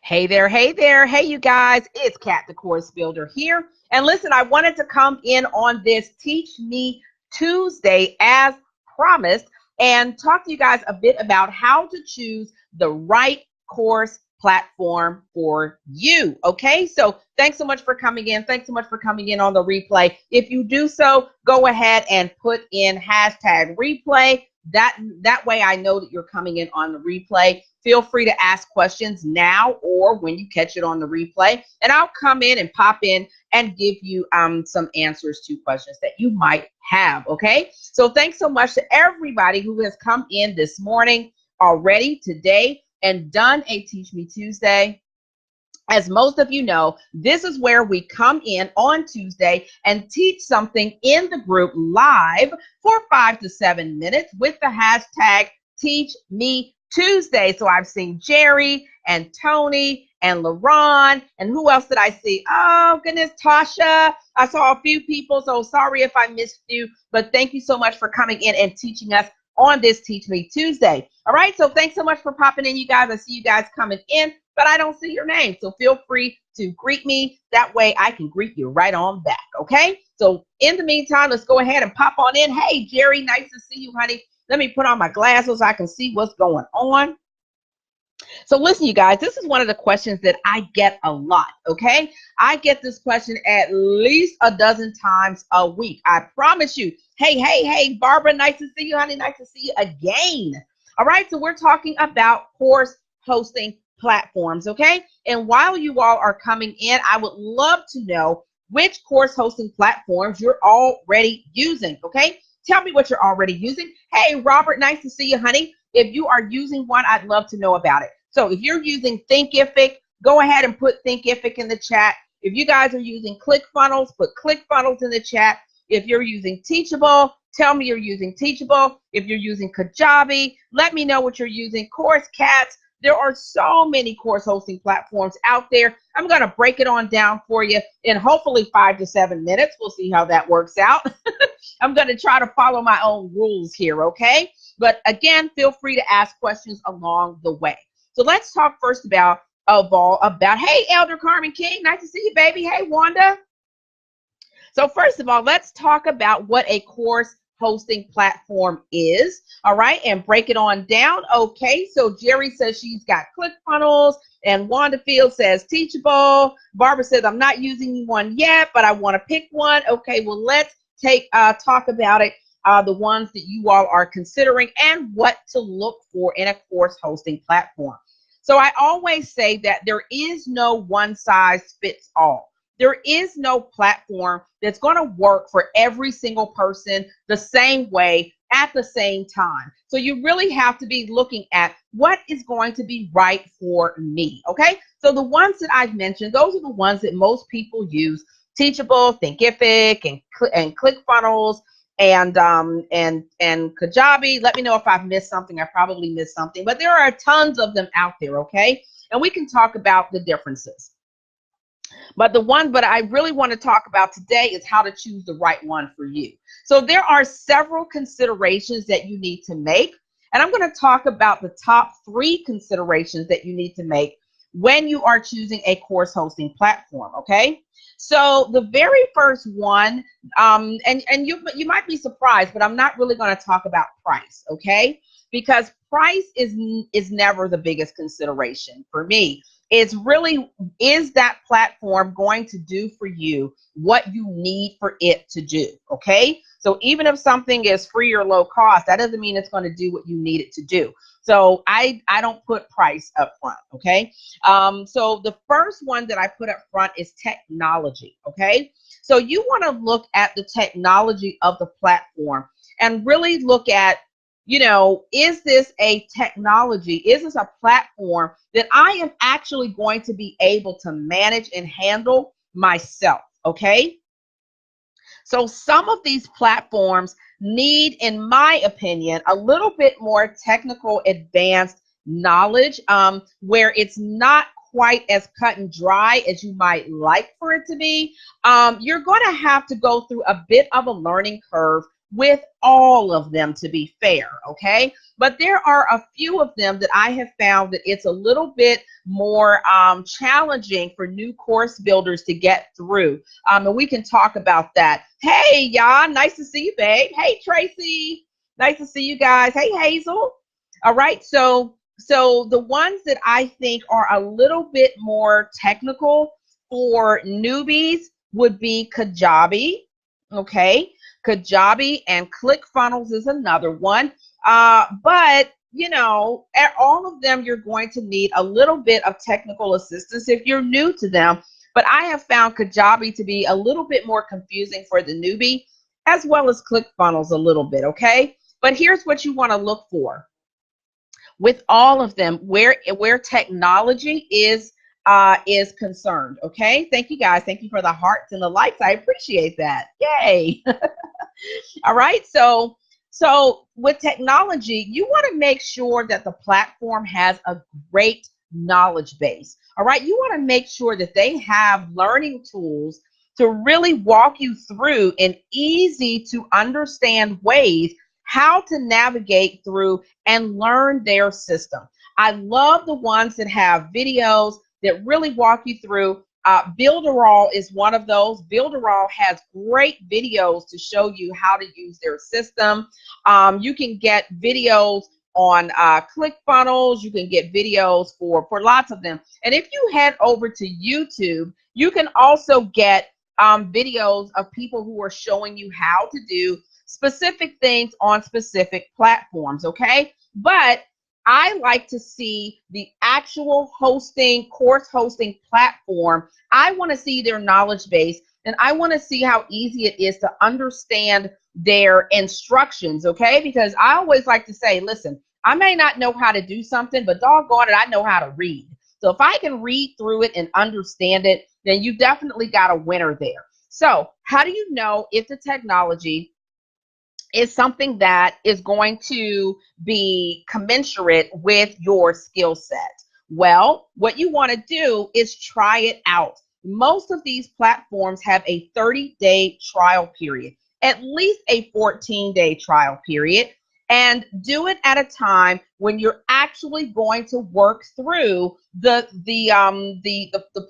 Hey there, hey there, hey you guys, it's Kat the Course Builder here. And listen, I wanted to come in on this Teach Me Tuesday as promised and talk to you guys a bit about how to choose the right course platform for you. Okay, so thanks so much for coming in. Thanks so much for coming in on the replay. If you do so, go ahead and put in hashtag replay. That way I know that you're coming in on the replay. Feel free to ask questions now or when you catch it on the replay, and I'll come in and pop in and give you some answers to questions that you might have. Okay, so thanks so much to everybody who has come in this morning already today and done a Teach Me Tuesday. As most of you know, this is where we come in on Tuesday and teach something in the group live for 5 to 7 minutes with the hashtag Teach Me Tuesday. So I've seen Jerry and Tony and LaRon, and who else did I see? Oh goodness, Tasha. I saw a few people, so sorry if I missed you, but thank you so much for coming in and teaching us on this Teach Me Tuesday. All right, so thanks so much for popping in, you guys. I see you guys coming in, but I don't see your name, so feel free to greet me. That way I can greet you right on back, okay? So in the meantime, let's go ahead and pop on in. Hey, Jerry, nice to see you, honey. Let me put on my glasses so I can see what's going on. So listen, you guys, this is one of the questions that I get a lot, okay? I get this question at least a dozen times a week. I promise you. Hey, Barbara, nice to see you, honey. Nice to see you again. All right, so we're talking about course hosting platforms, okay? And while you all are coming in, I would love to know which course hosting platforms you're already using, okay? Tell me what you're already using. Hey, Robert, nice to see you, honey. If you are using one, I'd love to know about it. So if you're using Thinkific, go ahead and put Thinkific in the chat. If you guys are using ClickFunnels, put ClickFunnels in the chat. If you're using Teachable, tell me you're using Teachable. If you're using Kajabi, let me know what you're using. CourseCats. There are so many course hosting platforms out there. I'm going to break it on down for you in hopefully 5 to 7 minutes. We'll see how that works out. I'm going to try to follow my own rules here, okay? But again, feel free to ask questions along the way. So let's talk first about, hey, Elder Carmen King, nice to see you, baby. Hey, Wanda. So first of all, let's talk about what a course hosting platform is, all right, and break it on down. Okay, so Jerry says she's got ClickFunnels, and Wanda Field says Teachable. Barbara says I'm not using one yet, but I want to pick one. Okay, well, let's talk about it, the ones that you all are considering and what to look for in a course hosting platform. So I always say that there is no one size fits all. There is no platform that's going to work for every single person the same way at the same time. So you really have to be looking at what is going to be right for me, okay? So the ones that I've mentioned, those are the ones that most people use: Teachable, Thinkific, and ClickFunnels, and Kajabi. Let me know if I've missed something. I probably missed something, but there are tons of them out there, okay? And we can talk about the differences. But I really want to talk about today is how to choose the right one for you. So there are several considerations that you need to make, and I'm going to talk about the top 3 considerations that you need to make when you are choosing a course hosting platform, okay? So the very first one, and you might be surprised, but I'm not really going to talk about price, okay? Because price is never the biggest consideration for me. It's really, is that platform going to do for you what you need for it to do, okay? So even if something is free or low cost, that doesn't mean it's going to do what you need it to do. So I don't put price up front, okay? So the first one that I put up front is technology, okay? So you want to look at the technology of the platform and really look at, is this a technology? Is this a platform that I am actually going to be able to manage and handle myself, okay? So some of these platforms need, in my opinion, a little bit more technical, advanced knowledge, where it's not quite as cut and dry as you might like for it to be. You're going to have to go through a bit of a learning curve with all of them, to be fair, okay? But there are a few of them that I have found that it's a little bit more challenging for new course builders to get through. And we can talk about that. Hey, y'all, nice to see you, babe. Hey, Tracy, nice to see you guys. Hey, Hazel. All right, so the ones that I think are a little bit more technical for newbies would be Kajabi, okay? Kajabi and ClickFunnels is another one. But you know, at all of them, you're going to need a little bit of technical assistance if you're new to them. But I have found Kajabi to be a little bit more confusing for the newbie, as well as ClickFunnels a little bit, okay? But here's what you want to look for with all of them, where technology is concerned. Okay, thank you guys. Thank you for the hearts and the likes. I appreciate that. Yay. All right, so with technology, you want to make sure that the platform has a great knowledge base. All right, you want to make sure that they have learning tools to really walk you through in easy to understand ways how to navigate through and learn their system. I love the ones that have videos that really walk you through. Builderall is one of those. Builderall has great videos to show you how to use their system. You can get videos on ClickFunnels. You can get videos for lots of them. And if you head over to YouTube, you can also get videos of people who are showing you how to do specific things on specific platforms, okay? But I like to see the actual course hosting platform. I want to see their knowledge base, and I want to see how easy it is to understand their instructions, okay? Because I always like to say, listen, I may not know how to do something, but doggone it, I know how to read. So if I can read through it and understand it, then you definitely got a winner there. So how do you know if the technology is something that is going to be commensurate with your skill set? Well, what you want to do is try it out. Most of these platforms have a 30-day trial period, at least a 14-day trial period, and do it at a time when you're actually going to work through the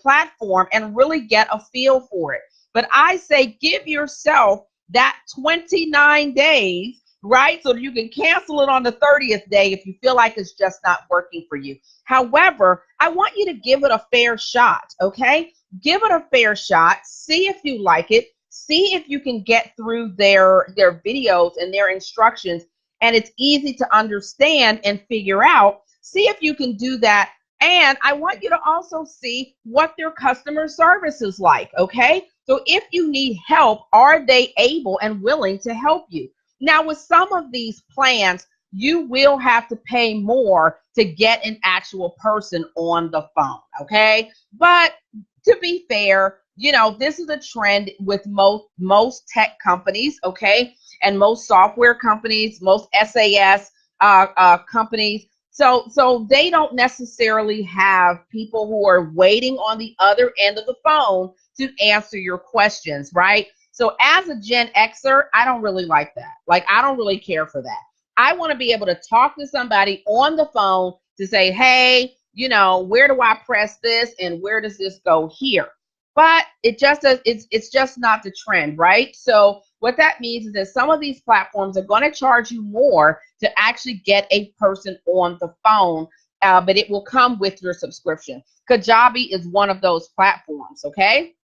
platform and really get a feel for it. But I say give yourself that 29 days, right? So that you can cancel it on the 30th day if you feel like it's just not working for you. However, I want you to give it a fair shot, okay? Give it a fair shot. See if you like it. See if you can get through their videos and their instructions, and it's easy to understand and figure out. See if you can do that. And I want you to also see what their customer service is like, okay? So if you need help, are they able and willing to help you? Now, with some of these plans, you will have to pay more to get an actual person on the phone, okay? But to be fair, you know, this is a trend with most tech companies, okay? And most software companies, most SaaS companies. So they don't necessarily have people who are waiting on the other end of the phone to answer your questions, right? So as a Gen Xer, I don't really like that. Like, I don't really care for that. I want to be able to talk to somebody on the phone to say, hey, you know, where do I press this and where does this go here? But it just does, it's just not the trend, right? So what that means is that some of these platforms are going to charge you more to actually get a person on the phone, but it will come with your subscription. Kajabi is one of those platforms, okay?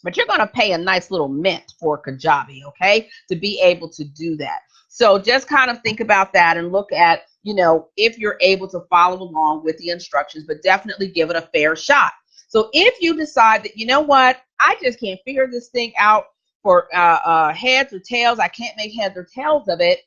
But you're going to pay a nice little mint for Kajabi, okay, to be able to do that. So just kind of think about that and look at, you know, if you're able to follow along with the instructions, but definitely give it a fair shot. So if you decide that, you know what, I just can't figure this thing out for heads or tails, I can't make heads or tails of it.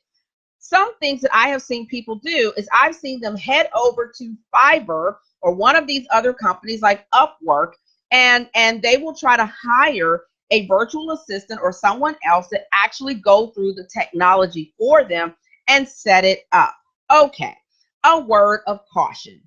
Some things that I have seen people do is I've seen them head over to Fiverr or one of these other companies like Upwork, and they will try to hire a virtual assistant or someone else that actually go through the technology for them and set it up. Okay, a word of caution.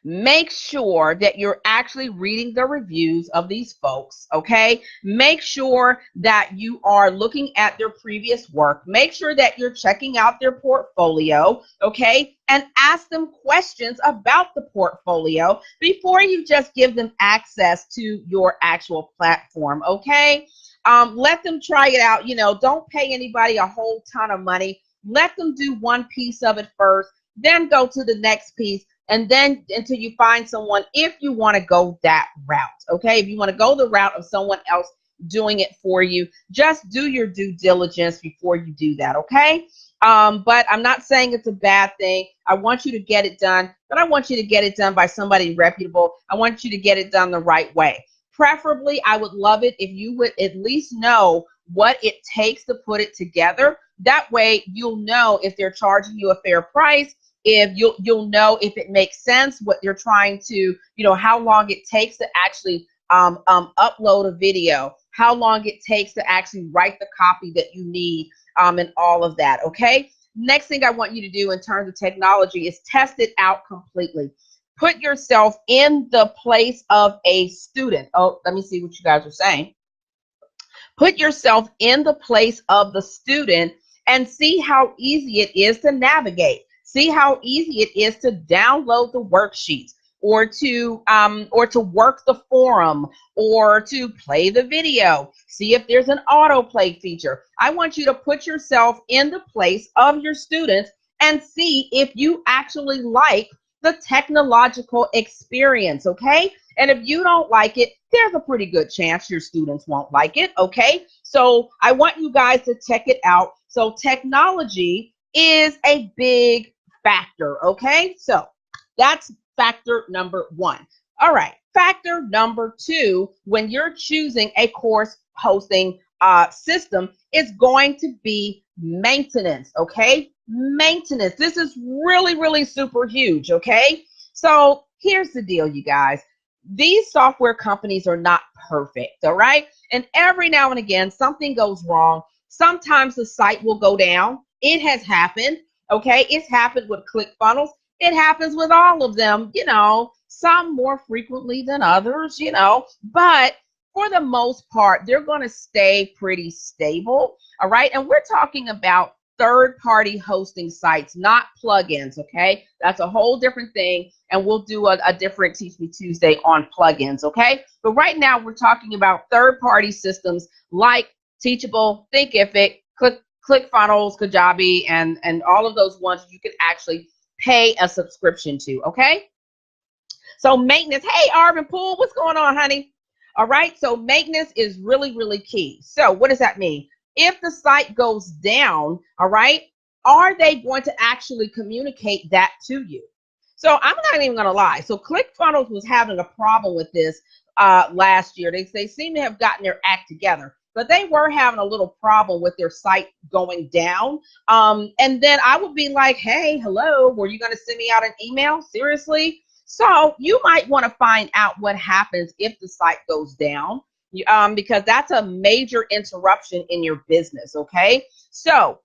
Make sure that you're actually reading the reviews of these folks, okay? Make sure that you are looking at their previous work. Make sure that you're checking out their portfolio, okay? And ask them questions about the portfolio before you just give them access to your actual platform, okay? Let them try it out. You know, don't pay anybody a whole ton of money. Let them do one piece of it first, then go to the next piece, and then until you find someone, if you want to go that route, okay? If you want to go the route of someone else doing it for you, just do your due diligence before you do that, okay? But I'm not saying it's a bad thing. I want you to get it done, but I want you to get it done by somebody reputable. I want you to get it done the right way. Preferably, I would love it if you would at least know what it takes to put it together. That way, you'll know if they're charging you a fair price, if you'll know if it makes sense, what you're trying to, you know, how long it takes to actually upload a video, how long it takes to actually write the copy that you need, and all of that, okay? Next thing I want you to do in terms of technology is test it out completely. Put yourself in the place of a student. Oh, let me see what you guys are saying. Put yourself in the place of the student and see how easy it is to navigate. See how easy it is to download the worksheets, or to work the forum, or to play the video. See if there's an autoplay feature. I want you to put yourself in the place of your students and see if you actually like the technological experience, okay? And if you don't like it, there's a pretty good chance your students won't like it, okay? So I want you guys to check it out. So technology is a big factor, okay? So that's factor number one. All right, factor number two, when you're choosing a course hosting system, is going to be maintenance, okay? Maintenance. This is really, really super huge, okay? So here's the deal, you guys. These software companies are not perfect, all right? And every now and again, something goes wrong. Sometimes the site will go down. It has happened, okay? It's happened with ClickFunnels. It happens with all of them, you know, some more frequently than others, you know, but for the most part, they're going to stay pretty stable, all right? And we're talking about third-party hosting sites, not plugins, okay? That's a whole different thing, and we'll do a different Teach Me Tuesday on plugins, okay? But right now, we're talking about third-party systems like Teachable, Thinkific, ClickFunnels, Kajabi, and all of those ones you can actually pay a subscription to, okay? So maintenance, hey, Arvin Poole, what's going on, honey? All right, so maintenance is really, really key. So what does that mean? If the site goes down, all right, are they going to actually communicate that to you? So I'm not even going to lie. So ClickFunnels was having a problem with this last year. They seem to have gotten their act together, but they were having a little problem with their site going down. And then I would be like, hey, hello, were you going to send me out an email? Seriously? So you might want to find out what happens if the site goes down. Because that's a major interruption in your business, okay? So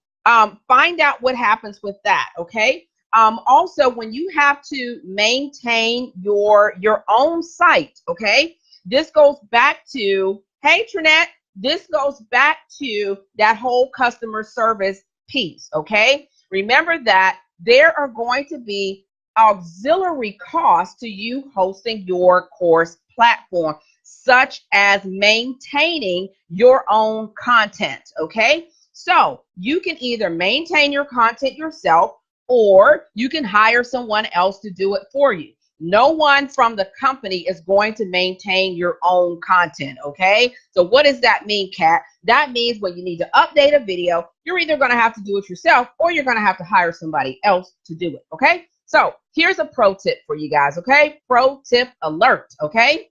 find out what happens with that, okay? Also, when you have to maintain your own site, okay? This goes back to, hey, Trinette, this goes back to that whole customer service piece, okay? Remember that there are going to be auxiliary costs to you hosting your course platform, such as maintaining your own content, okay? So you can either maintain your content yourself, or you can hire someone else to do it for you. No one from the company is going to maintain your own content, okay? So what does that mean, Kat? That means when you need to update a video, you're either going to have to do it yourself, or you're going to have to hire somebody else to do it, okay? So here's a pro tip for you guys, okay? Pro tip alert, okay?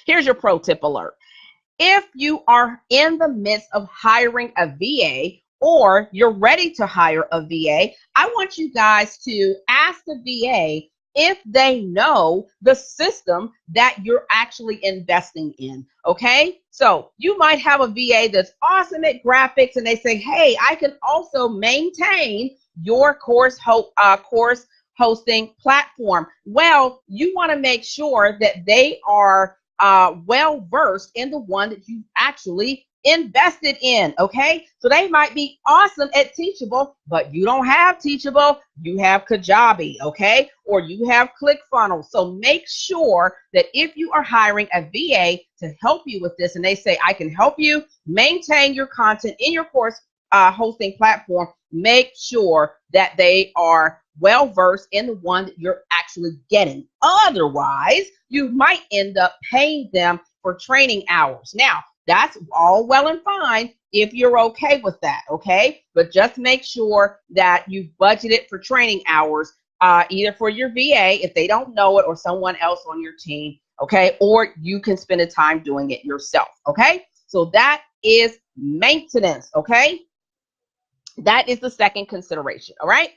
Here's your pro tip alert. If you are in the midst of hiring a VA, or you're ready to hire a VA, I want you guys to ask the VA if they know the system that you're actually investing in, okay? So you might have a VA that's awesome at graphics, and they say, hey, I can also maintain your course hosting platform? Well, you want to make sure that they are well versed in the one that you actually invested in. Okay, so they might be awesome at Teachable, but you don't have Teachable, you have Kajabi, okay, or you have ClickFunnels. So make sure that if you are hiring a VA to help you with this and they say, I can help you maintain your content in your course hosting platform, make sure that they are well versed in the one that you're actually getting. Otherwise, you might end up paying them for training hours. Now, that's all well and fine if you're okay with that, okay? But just make sure that you budget it for training hours, either for your VA if they don't know it or someone else on your team, okay? Or you can spend the time doing it yourself, okay? So that is maintenance, okay? That is the second consideration, all right?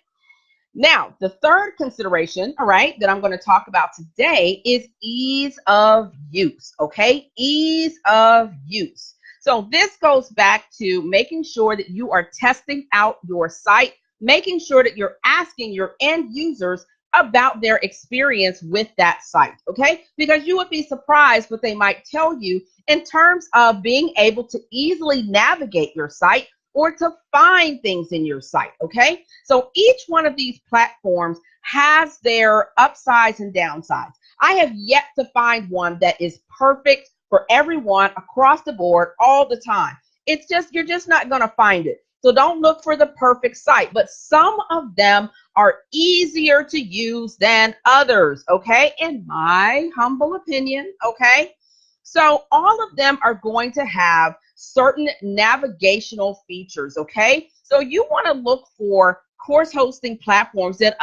Now, the third consideration, all right, that I'm going to talk about today is ease of use, okay? Ease of use. So this goes back to making sure that you are testing out your site, making sure that you're asking your end users about their experience with that site, okay? Because you would be surprised what they might tell you in terms of being able to easily navigate your site or to find things in your site, okay? So each one of these platforms has their upsides and downsides. I have yet to find one that is perfect for everyone across the board all the time. It's just, you're just not gonna find it. So don't look for the perfect site, but some of them are easier to use than others, okay? In my humble opinion, okay? So all of them are going to have certain navigational features, okay? So you want to look for course hosting platforms that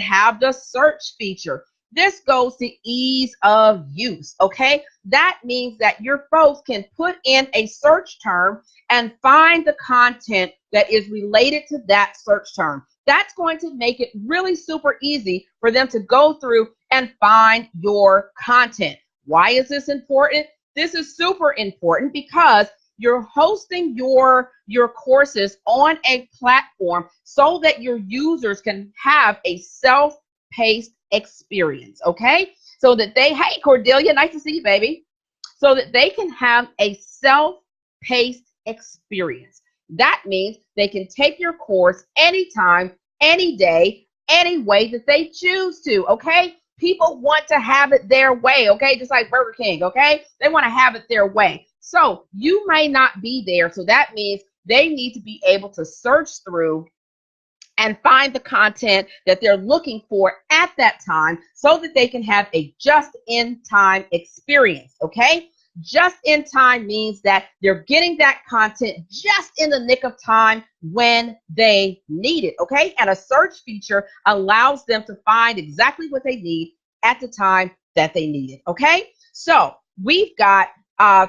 have the search feature. This goes to ease of use, okay? That means that your folks can put in a search term and find the content that is related to that search term. That's going to make it really super easy for them to go through and find your content. Why is this important? This is super important because you're hosting your courses on a platform so that your users can have a self-paced experience, okay? So that they, hey, Cordelia, nice to see you, baby. So that they can have a self-paced experience. That means they can take your course anytime, any day, any way that they choose to, okay? People want to have it their way, okay? Just like Burger King, okay? They want to have it their way. So you may not be there. So that means they need to be able to search through and find the content that they're looking for at that time so that they can have a just-in-time experience, okay? Just in time means that they're getting that content just in the nick of time when they need it, okay? And a search feature allows them to find exactly what they need at the time that they need it, okay? So we've got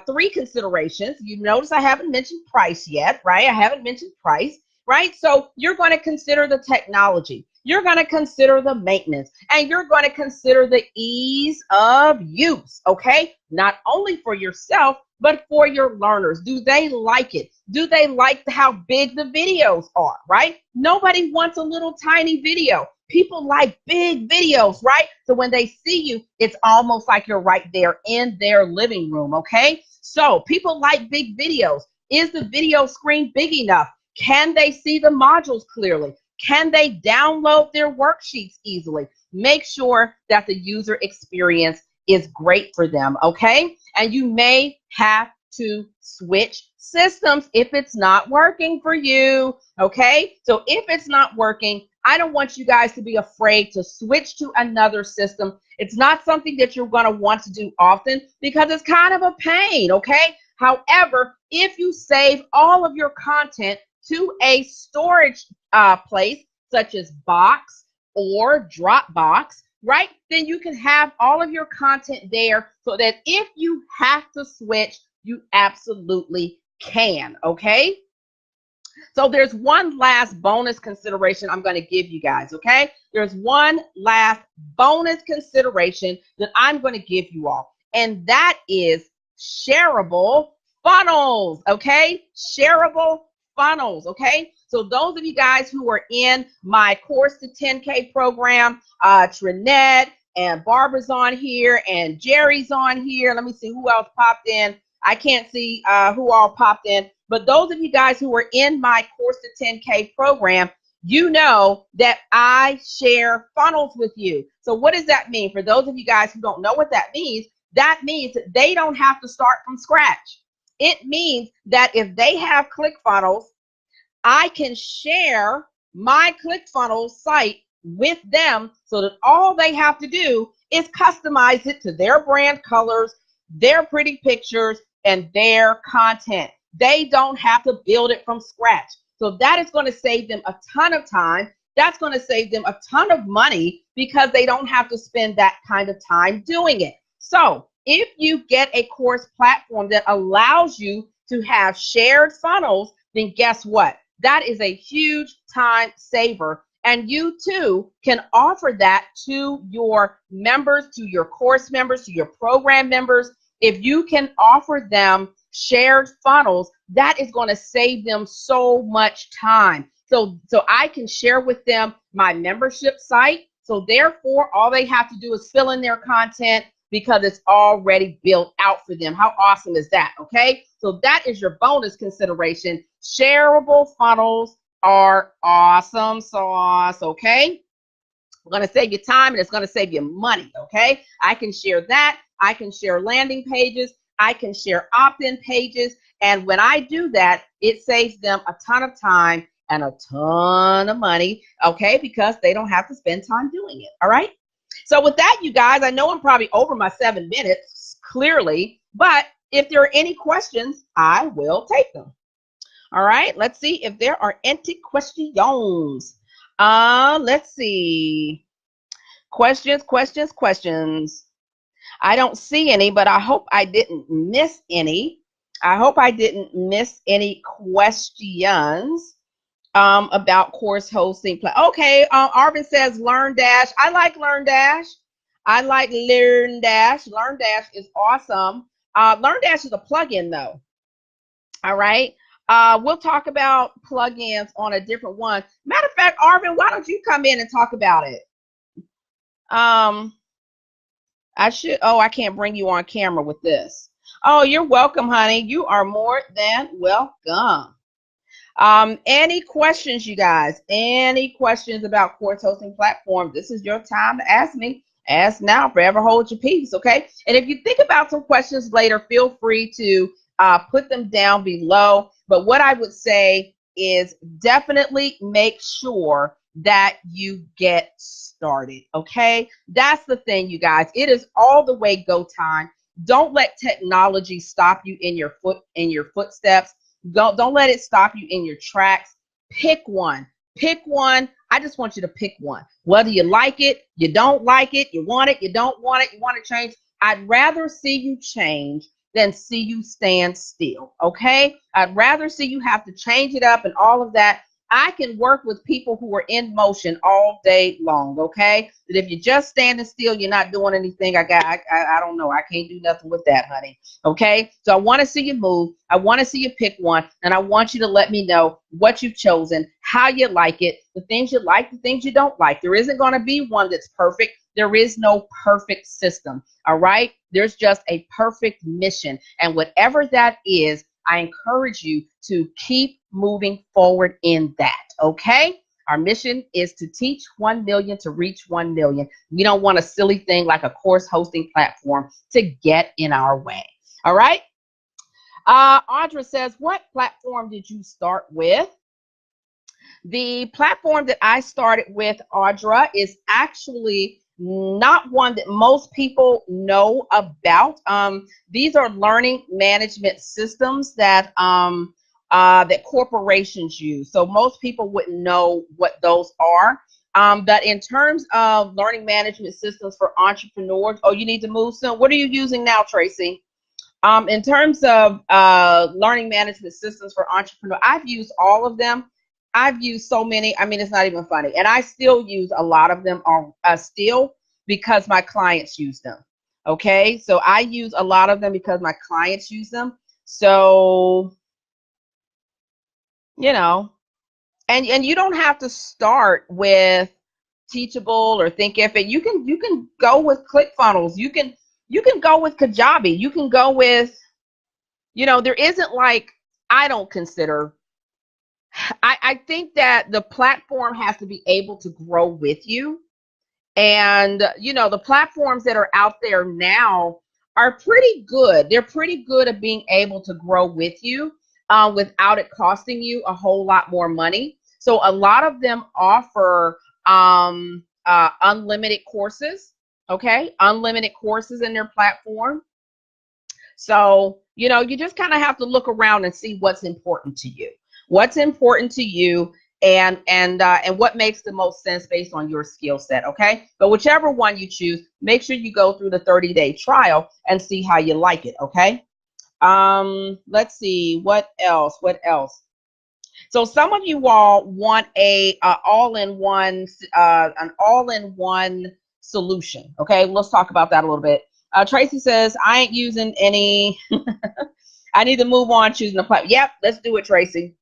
three considerations. You notice I haven't mentioned price yet, right? I haven't mentioned price, right? So you're going to consider the technology. You're going to consider the maintenance, and you're going to consider the ease of use, okay? Not only for yourself, but for your learners. Do they like it? Do they like how big the videos are, right? Nobody wants a little tiny video. People like big videos, right? So when they see you, it's almost like you're right there in their living room, okay? So people like big videos. Is the video screen big enough? Can they see the modules clearly? Can they download their worksheets easily? Make sure that the user experience is great for them, okay? And you may have to switch systems if it's not working for you, okay? So if it's not working, I don't want you guys to be afraid to switch to another system. It's not something that you're going to want to do often because it's kind of a pain, okay? However, if you save all of your content to a storage place such as Box or Dropbox, right? Then you can have all of your content there so that if you have to switch, you absolutely can, okay? So there's one last bonus consideration I'm going to give you guys, okay? There's one last bonus consideration that I'm going to give you all, and that is shareable funnels, okay? Shareable funnels, okay? So those of you guys who are in my Course to 10K program, Trinette and Barbara's on here and Jerry's on here. Let me see who else popped in. I can't see who all popped in, but those of you guys who are in my Course to 10K program, you know that I share funnels with you. So what does that mean? For those of you guys who don't know what that means that they don't have to start from scratch. It means that if they have ClickFunnels, I can share my ClickFunnels site with them so that all they have to do is customize it to their brand colors, their pretty pictures, and their content. They don't have to build it from scratch. So that is going to save them a ton of time. That's going to save them a ton of money because they don't have to spend that kind of time doing it. So if you get a course platform that allows you to have shared funnels, then guess what? That is a huge time saver. And you too can offer that to your members, to your course members, to your program members. If you can offer them shared funnels, that is going to save them so much time. So I can share with them my membership site. So therefore, all they have to do is fill in their content because it's already built out for them. How awesome is that? Okay, so that is your bonus consideration. Shareable funnels are awesome sauce. Okay, we're going to save you time and it's going to save you money. Okay, I can share that. I can share landing pages. I can share opt-in pages. And when I do that, it saves them a ton of time and a ton of money, okay, because they don't have to spend time doing it. All right. So with that, you guys, I know I'm probably over my 7 minutes, clearly, but if there are any questions, I will take them. All right. Let's see if there are any questions. Let's see. Questions. I don't see any, but I hope I didn't miss any. I hope I didn't miss any questions about course hosting. Okay, Arvin says LearnDash. I like LearnDash. I like LearnDash. LearnDash is awesome. LearnDash is a plugin though. All right. We'll talk about plugins on a different one. Matter of fact, Arvin, why don't you come in and talk about it? I can't bring you on camera with this. Oh, you're welcome, honey. You are more than welcome. Any questions, you guys? Any questions about course hosting platform? This is your time to ask me. Ask now, forever hold your peace, okay? And if you think about some questions later, feel free to put them down below. But what I would say is definitely make sure that you get started, okay? That's the thing, you guys. It is all the way go time. Don't let technology stop you in your footsteps. Don't let it stop you in your tracks. Pick one. Pick one. I just want you to pick one. Whether you like it, you don't like it, you want it, you don't want it, you want to change. I'd rather see you change than see you stand still, okay? I'd rather see you have to change it up and all of that. I can work with people who are in motion all day long, okay? That if you're just standing still, you're not doing anything. I don't know. I can't do nothing with that, honey, okay? So I want to see you move. I want to see you pick one, and I want you to let me know what you've chosen, how you like it, the things you like, the things you don't like. There isn't going to be one that's perfect. There is no perfect system, all right? There's just a perfect mission, and whatever that is, I encourage you to keep moving forward in that, okay? Our mission is to teach 1 million to reach 1 million. We don't want a silly thing like a course hosting platform to get in our way, all right? Audra says, what platform did you start with? The platform that I started with, Audra, is actually not one that most people know about. These are learning management systems that that corporations use. So most people wouldn't know what those are. But in terms of learning management systems for entrepreneurs, oh, you need to move soon. What are you using now, Tracy? In terms of learning management systems for entrepreneurs, I've used all of them. I've used so many. I mean, it's not even funny. And I still use a lot of them still because my clients use them. Okay, so I use a lot of them because my clients use them. So you know, and you don't have to start with Teachable or Thinkific. You can go with ClickFunnels. You can go with Kajabi. You can go with, there isn't like, I don't consider, I think that the platform has to be able to grow with you. And, the platforms that are out there now are pretty good. They're pretty good at being able to grow with you without it costing you a whole lot more money. So a lot of them offer unlimited courses, okay? Unlimited courses in their platform. So, you just kind of have to look around and see what's important to you. What's important to you and what makes the most sense based on your skill set, okay? But whichever one you choose, make sure you go through the 30-day trial and see how you like it, okay? Let's see, what else? So some of you all want an all-in-one solution, okay? Let's talk about that a little bit. Tracy says, I ain't using any. I need to move on choosing a platform. Yep, let's do it, Tracy.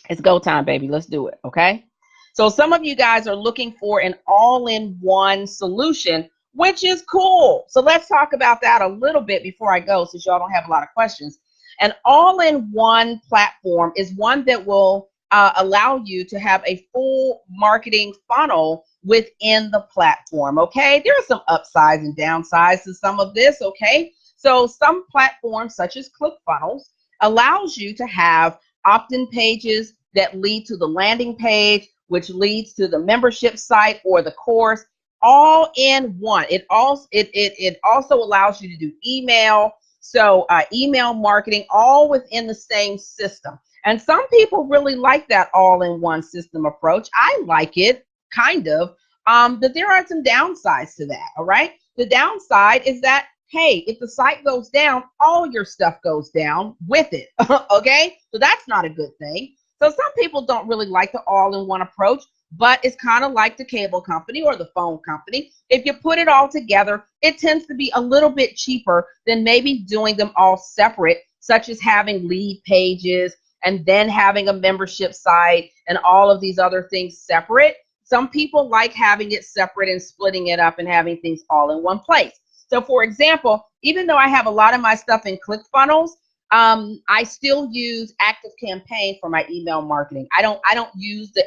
It's go time, baby. Let's do it, okay? So some of you guys are looking for an all-in-one solution, which is cool. So let's talk about that a little bit before I go, since y'all don't have a lot of questions. An all-in-one platform is one that will allow you to have a full marketing funnel within the platform, okay? There are some upsides and downsides to some of this, okay? So some platforms, such as ClickFunnels, allows you to have opt-in pages that lead to the landing page, which leads to the membership site or the course, all in one. It also allows you to do email, so email marketing, all within the same system. And some people really like that all-in-one system approach. I like it, kind of, but there are some downsides to that, all right? The downside is that, hey, if the site goes down, all your stuff goes down with it, okay? So that's not a good thing. So some people don't really like the all-in-one approach, but it's kind of like the cable company or the phone company. If you put it all together, it tends to be a little bit cheaper than maybe doing them all separate, such as having lead pages and then having a membership site and all of these other things separate. Some people like having it separate and splitting it up and having things all in one place. So for example, even though I have a lot of my stuff in ClickFunnels, I still use ActiveCampaign for my email marketing. I don't use the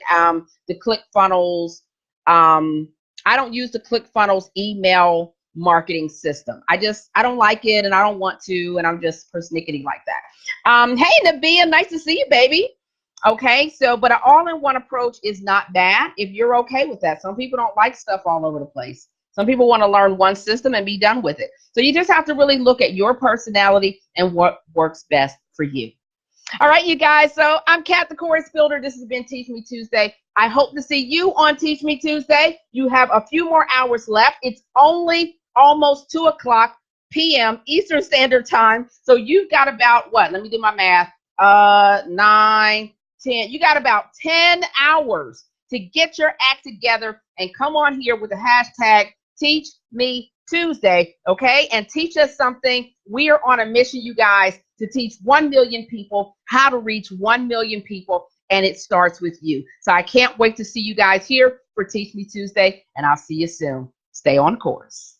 ClickFunnels. I don't use the ClickFunnels email marketing system. I don't like it, and I don't want to, and I'm just persnickety like that. Hey, Nabia, nice to see you, baby. Okay, so but an all-in-one approach is not bad if you're okay with that. Some people don't like stuff all over the place. Some people want to learn one system and be done with it. So you just have to really look at your personality and what works best for you. All right, you guys. So I'm Kat, the Course Builder. This has been Teach Me Tuesday. I hope to see you on Teach Me Tuesday. You have a few more hours left. It's only almost 2:00 p.m. Eastern Standard Time. So you've got about what? Let me do my math. 9, 10. You got about 10 hours to get your act together and come on here with the hashtag Teach Me Tuesday, okay? And teach us something. We are on a mission, you guys, to teach 1 million people how to reach 1 million people, and it starts with you. So I can't wait to see you guys here for Teach Me Tuesday, and I'll see you soon. Stay on course.